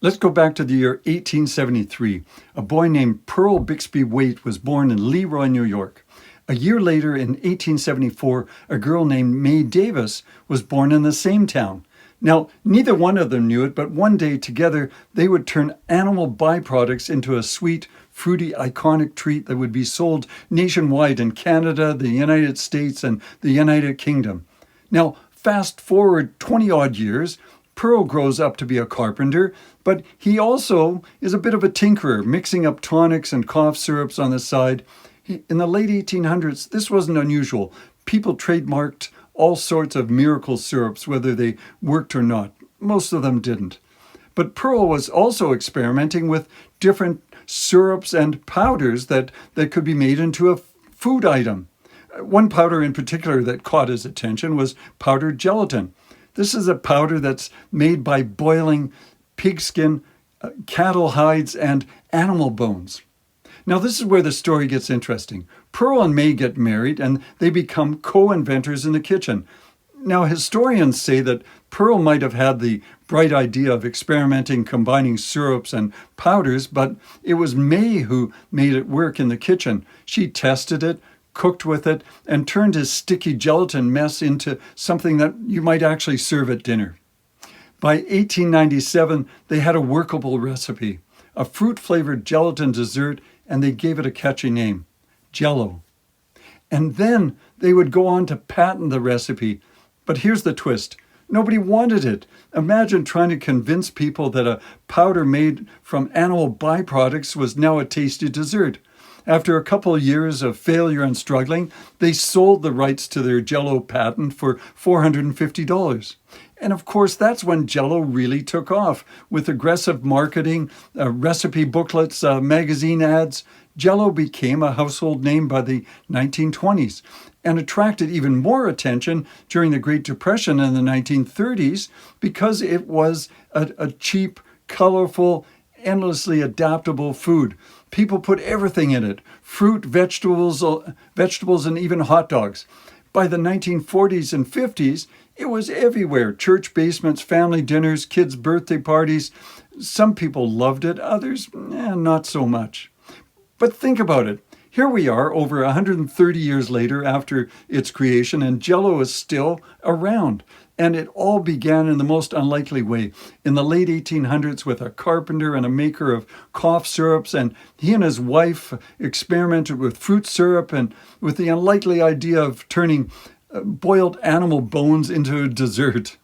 Let's go back to the year 1873. A boy named Pearl Bixby Waite was born in Leroy, New York. A year later, in 1874, a girl named May Davis was born in the same town. Now, neither one of them knew it, but one day together, they would turn animal byproducts into a sweet, fruity, iconic treat that would be sold nationwide in Canada, the United States, and the United Kingdom. Now, fast forward 20-odd years, Pearl grows up to be a carpenter, but he also is a bit of a tinkerer, mixing up tonics and cough syrups on the side. In the late 1800s, this wasn't unusual. People trademarked all sorts of miracle syrups, whether they worked or not. Most of them didn't. But Pearl was also experimenting with different syrups and powders that could be made into a food item. One powder in particular that caught his attention was powdered gelatin. This is a powder that's made by boiling pigskin, cattle hides, and animal bones. Now, this is where the story gets interesting. Pearl and May get married, and they become co-inventors in the kitchen. Now, historians say that Pearl might have had the bright idea of experimenting, combining syrups and powders, but it was May who made it work in the kitchen. She tested it, cooked with it, and turned his sticky gelatin mess into something that you might actually serve at dinner. By 1897, they had a workable recipe, a fruit-flavored gelatin dessert, and they gave it a catchy name, Jell-O. And then they would go on to patent the recipe. But here's the twist. Nobody wanted it. Imagine trying to convince people that a powder made from animal byproducts was now a tasty dessert. After a couple of years of failure and struggling, they sold the rights to their Jell-O patent for $450. And of course, that's when Jell-O really took off. With aggressive marketing, recipe booklets, magazine ads, Jell-O became a household name by the 1920s and attracted even more attention during the Great Depression in the 1930s because it was a cheap, colorful, endlessly adaptable food. People put everything in it, fruit, vegetables, and even hot dogs. By the 1940s and 50s, it was everywhere. Church basements, family dinners, kids' birthday parties. Some people loved it, others, not so much. But think about it. Here we are over 130 years later after its creation, and Jell-O is still around. And it all began in the most unlikely way. In the late 1800s with a carpenter and a maker of cough syrups, and he and his wife experimented with fruit syrup and with the unlikely idea of turning boiled animal bones into a dessert.